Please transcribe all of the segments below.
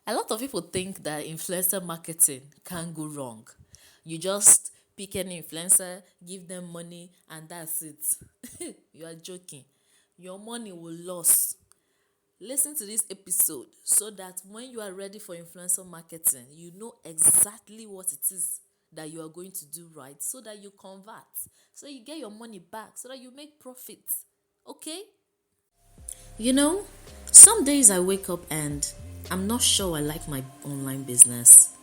A lot of people think that influencer marketing can go wrong. You just pick any influencer, give them money, and that's it. You are joking. Your money will lose. Listen to this episode so that when you are ready for influencer marketing, you know exactly what it is that you are going to do right so that you convert, so you get your money back, so that you make profits. Okay? You know, some days I wake up and I'm not sure I like my online business.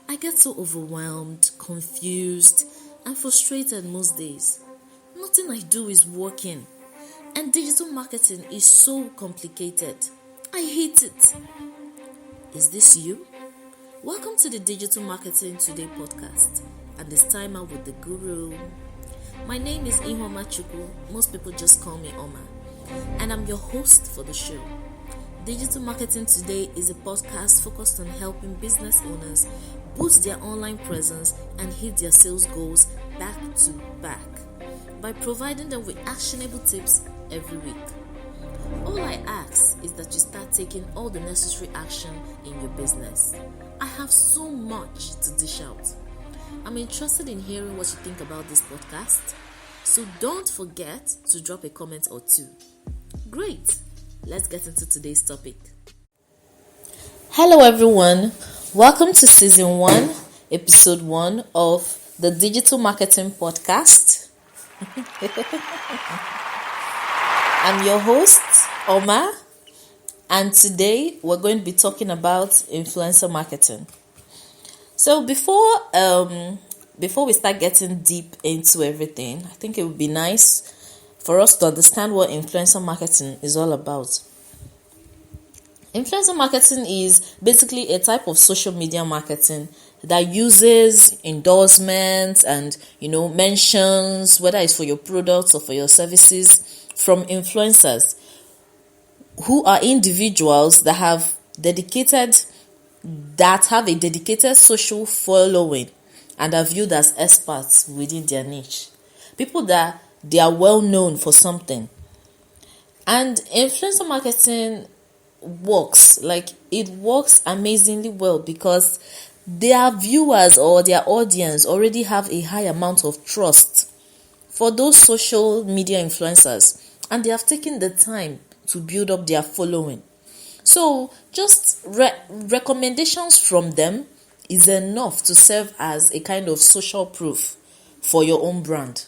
I get so overwhelmed, confused, and frustrated most days. Nothing I do is working, and digital marketing is so complicated. I hate it. Is this you? Welcome to the Digital Marketing Today podcast, and this time out with the guru. My name is Ihoma Chukwu. Most people just call me Oma, and I'm your host for the show. Digital Marketing Today is a podcast focused on helping business owners boost their online presence and hit their sales goals back to back by providing them with actionable tips every week. All I ask is that you start taking all the necessary action in your business. I have so much to dish out. I'm interested in hearing what you think about this podcast, so don't forget to drop a comment or two. Great! Let's get into today's topic. Hello everyone, welcome to season 1, episode 1 of the Digital Marketing Podcast. I'm your host, Oma, and today we're going to be talking about influencer marketing. So before we start getting deep into everything, I think it would be nice for us to understand what influencer marketing is all about. Influencer marketing is basically a type of social media marketing that uses endorsements and mentions, whether it's for your products or for your services, from influencers who are individuals that have a dedicated social following and are viewed as experts within their niche. People that they are well known for something. And influencer marketing works amazingly well because their viewers or their audience already have a high amount of trust for those social media influencers, and they have taken the time to build up their following. So just recommendations from them is enough to serve as a kind of social proof for your own brand.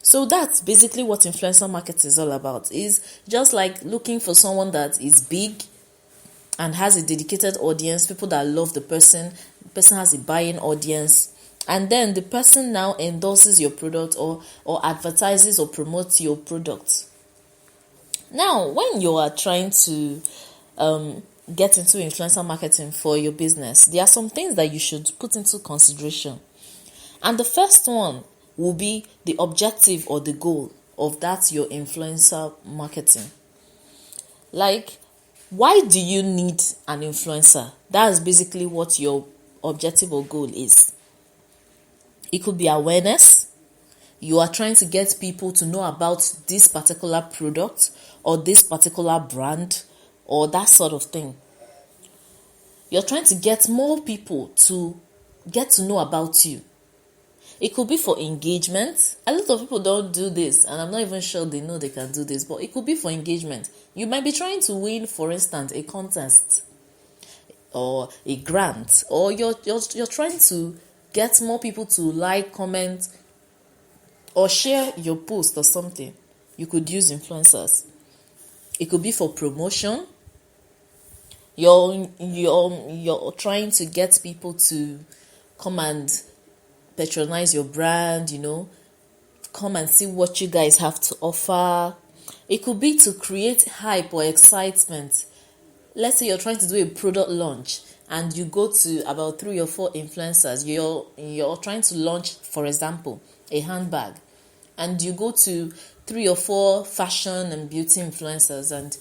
So that's basically what influencer marketing is all about. Is just like looking for someone that is big and has a dedicated audience, people that love the person has a buying audience, and then the person now endorses your product or advertises or promotes your product. Now, when you are trying to get into influencer marketing for your business, there are some things that you should put into consideration. And the first one will be the objective or the goal of that your influencer marketing. Like, why do you need an influencer? That's basically what your objective or goal is. It could be awareness. You are trying to get people to know about this particular product or this particular brand or that sort of thing. You're trying to get more people to get to know about you. It could be for engagement. A lot of people don't do this, and I'm not even sure they know they can do this, but it could be for engagement. You might be trying to win, for instance, a contest or a grant, or you're trying to get more people to like, comment, or share your post or something. You could use influencers. It could be for promotion. You're trying to get people to come and patronize your brand, come and see what you guys have to offer. It could be to create hype or excitement. Let's say you're trying to do a product launch and you go to about 3 or 4 influencers. You're trying to launch, for example, a handbag, and you go to 3 or 4 fashion and beauty influencers and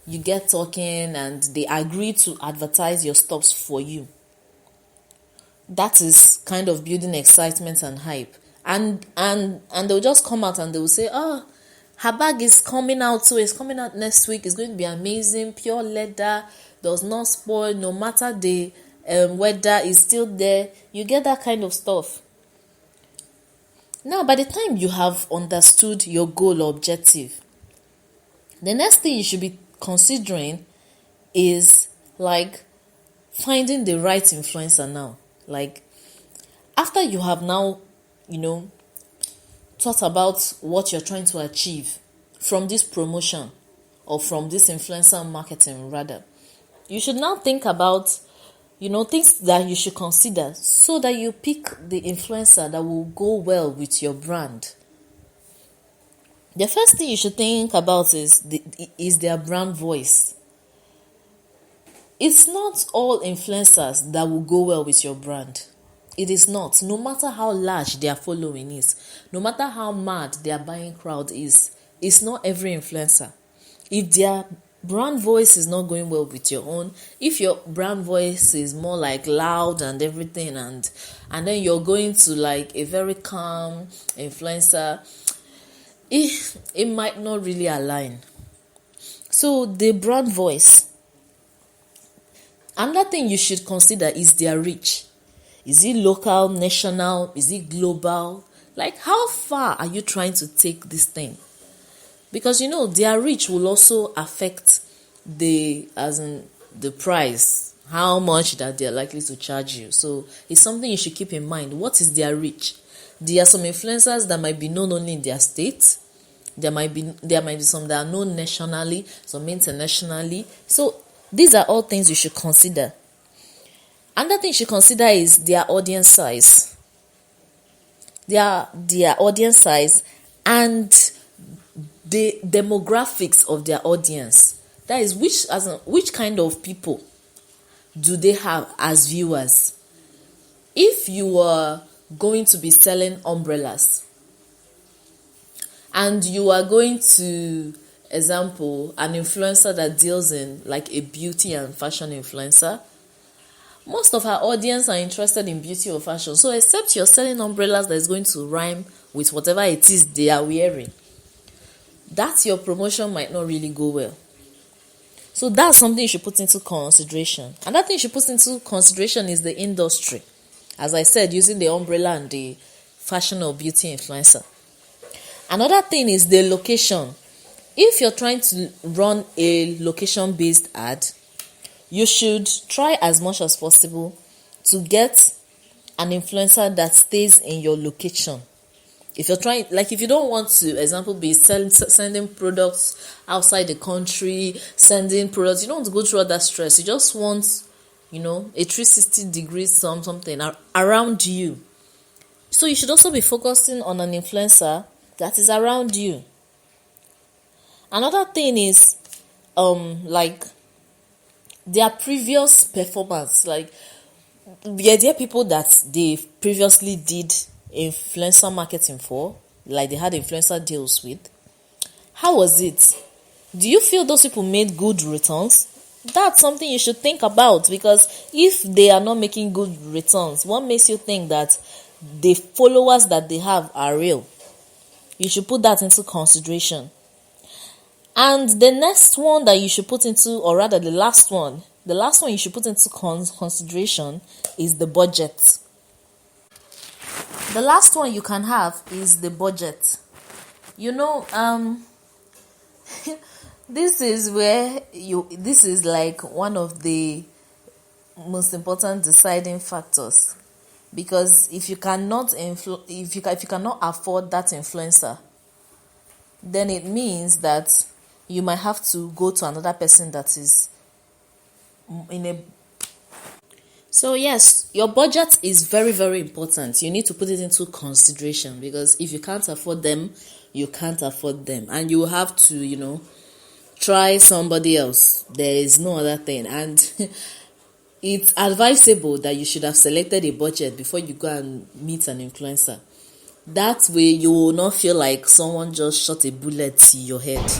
you get talking and they agree to advertise your stuffs for you. That is kind of building excitement and hype. And they'll just come out and they'll say, oh, her bag is coming out, so it's coming out next week. It's going to be amazing, pure leather, does not spoil, no matter the weather is still there. You get that kind of stuff. Now, by the time you have understood your goal or objective, the next thing you should be considering is like finding the right influencer now. Like, after you have now, thought about what you're trying to achieve from this promotion or from this influencer marketing rather, you should now think about things that you should consider so that you pick the influencer that will go well with your brand. The first thing you should think about is their brand voice. It's not all influencers that will go well with your brand. It is not. No matter how large their following is, no matter how mad their buying crowd is, it's not every influencer. If their brand voice is not going well with your own, if your brand voice is more like loud and everything, and then you're going to like a very calm influencer, it might not really align. So the brand voice. Another thing you should consider is their reach. Is it local, national? Is it global? Like, how far are you trying to take this thing? Because their reach will also affect the price, how much that they're likely to charge you. So it's something you should keep in mind. What is their reach? There are some influencers that might be known only in their state. There might be some that are known nationally, some internationally. So these are all things you should consider. Another thing you should consider is their audience size. Their audience size and the demographics of their audience. That is, which kind of people do they have as viewers? If you are going to be selling umbrellas and you are going to, example, an influencer that deals in like a beauty and fashion influencer, most of her audience are interested in beauty or fashion. So except you're selling umbrellas that is going to rhyme with whatever it is they are wearing, that your promotion might not really go well. So that's something you should put into consideration. Another thing you should put into consideration is the industry. As I said, using the umbrella and the fashion or beauty influencer. Another thing is the location. If you're trying to run a location-based ad, you should try as much as possible to get an influencer that stays in your location. If you're trying, like if you don't want to, example, be sending products outside the country, sending products, you don't want to go through all that stress. You just want, a 360 degrees something around you. So you should also be focusing on an influencer that is around you. Another thing is, like their previous performance. Like, there are people that they previously did influencer marketing for, like they had influencer deals with. How was it? Do you feel those people made good returns? That's something you should think about, because if they are not making good returns, what makes you think that the followers that they have are real? You should put that into consideration. And the next one that you should put into, or rather the last one you should put into consideration is the budget. The last one you can have is the budget. This is like one of the most important deciding factors, because if you cannot if you cannot afford that influencer, then it means that you might have to go to another person that is in a. So yes, your budget is very, very important. You need to put it into consideration, because if you can't afford them, you can't afford them, and you have to, try somebody else. There is no other thing. And it's advisable that you should have selected a budget before you go and meet an influencer. That way you will not feel like someone just shot a bullet to your head.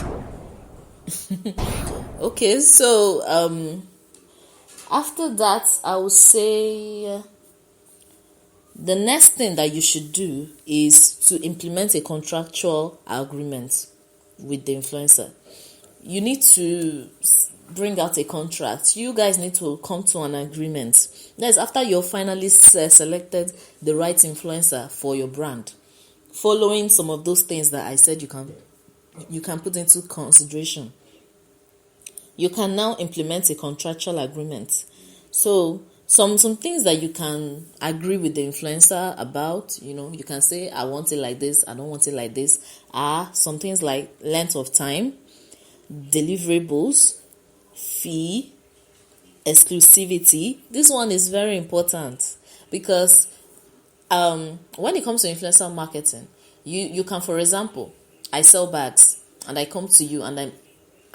Okay, so after that, I would say the next thing that you should do is to implement a contractual agreement with the influencer. you need to bring out a contract. You guys need to come to an agreement. That's after you've finally selected the right influencer for your brand. Following some of those things that I said you can put into consideration, you can now implement a contractual agreement. So some things that you can agree with the influencer about, you can say, I want it like this, I don't want it like this, are some things like length of time, deliverables, fee, exclusivity. This one is very important because when it comes to influencer marketing, you can, for example, I sell bags and I come to you and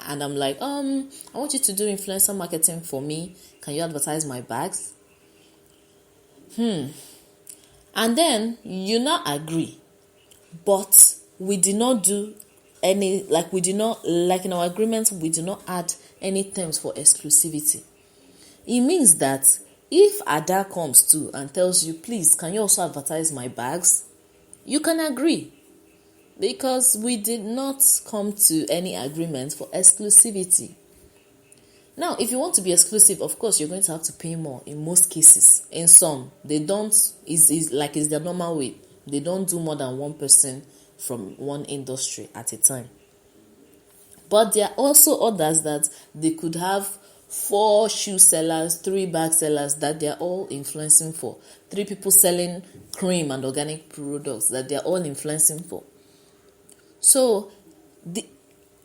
I'm like, I want you to do influencer marketing for me. Can you advertise my bags? And then you not agree, but we did not do any, we did not, in our agreement, we did not add any terms for exclusivity. It means that if Ada comes to and tells you, please, can you also advertise my bags? You can agree because we did not come to any agreement for exclusivity. Now, if you want to be exclusive, of course, you're going to have to pay more in most cases. In some, they don't, is their normal way. They don't do more than one person from one industry at a time. But there are also others that they could have 4 shoe sellers, 3 bag sellers that they're all influencing for. 3 people selling cream and organic products that they're all influencing for. So the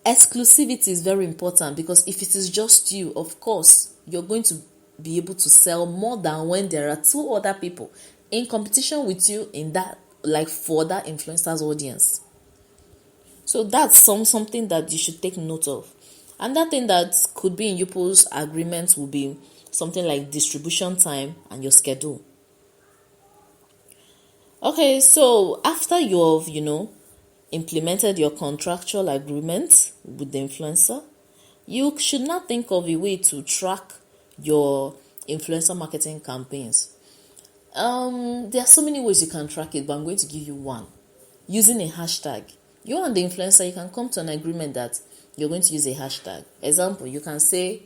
exclusivity is very important because if it is just you, of course, you're going to be able to sell more than when there are 2 other people in competition with you in that, for that influencer's audience. So that's something that you should take note of. Another thing that could be in people's agreements will be something like distribution time and your schedule. Okay, so after you've, implemented your contractual agreement with the influencer, you should not think of a way to track your influencer marketing campaigns. There are so many ways you can track it, but I'm going to give you one. Using a hashtag. You and the influencer, you can come to an agreement that you're going to use a hashtag. Example, you can say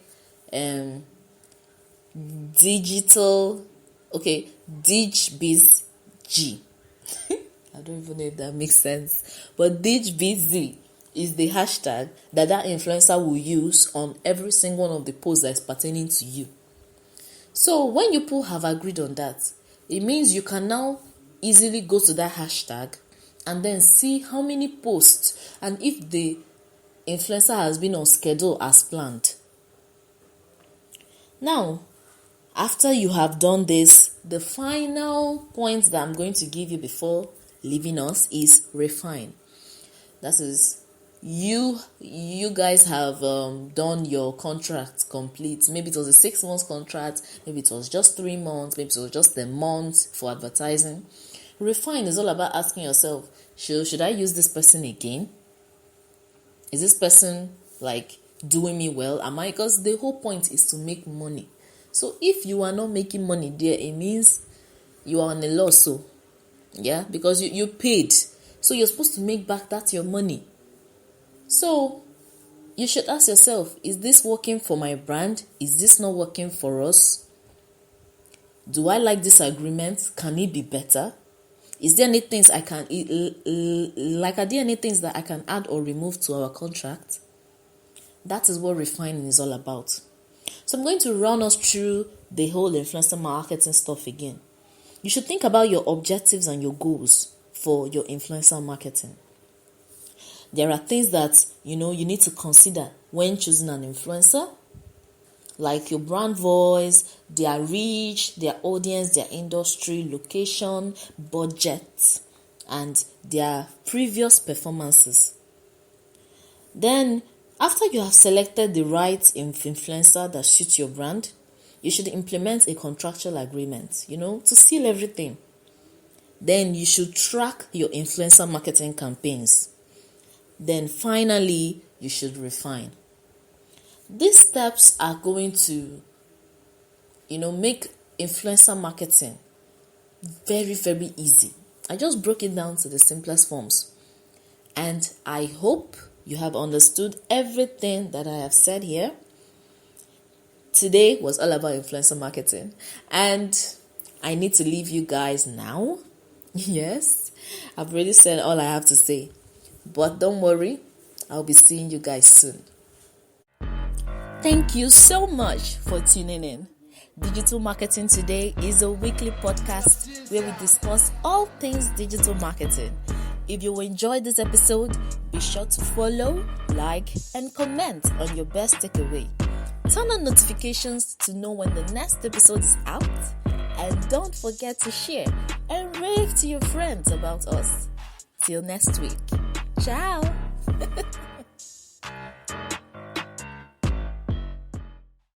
DigitalBizG. I don't even know if that makes sense. But DigitalBizG is the hashtag that influencer will use on every single one of the posts that is pertaining to you. So when you people have agreed on that, it means you can now easily go to that hashtag and then see how many posts and if the influencer has been on schedule as planned. Now, after you have done this, the final point that I'm going to give you before leaving us is refine. That is, you guys have done your contract complete. Maybe it was a 6 months contract, maybe it was just 3 months, maybe it was just a month for advertising. Refine is all about asking yourself, should I use this person again? Is this person doing me well? Because the whole point is to make money. So if you are not making money there, it means you are on a loss. So yeah, because you paid, so you're supposed to make back that your money. So you should ask yourself, is this working for my brand? Is this not working for us? Do I like this agreement? Can it be better? Is there any things I can, are there any things that I can add or remove to our contract? That is what refining is all about. So I'm going to run us through the whole influencer marketing stuff again. You should think about your objectives and your goals for your influencer marketing. There are things that, you need to consider when choosing an influencer, like your brand voice, their reach, their audience, their industry, location, budget, and their previous performances. Then, after you have selected the right influencer that suits your brand, you should implement a contractual agreement, to seal everything. Then you should track your influencer marketing campaigns. Then finally, you should refine. These steps are going to, make influencer marketing very, very easy. I just broke it down to the simplest forms. And I hope you have understood everything that I have said here. Today was all about influencer marketing, and I need to leave you guys now. Yes, I've already said all I have to say, but don't worry, I'll be seeing you guys soon. Thank you so much for tuning in. Digital Marketing Today is a weekly podcast where we discuss all things digital marketing. If you enjoyed this episode, be sure to follow, like, and comment on your best takeaway. Turn on notifications to know when the next episode is out. And don't forget to share and rave to your friends about us. Till next week. Ciao!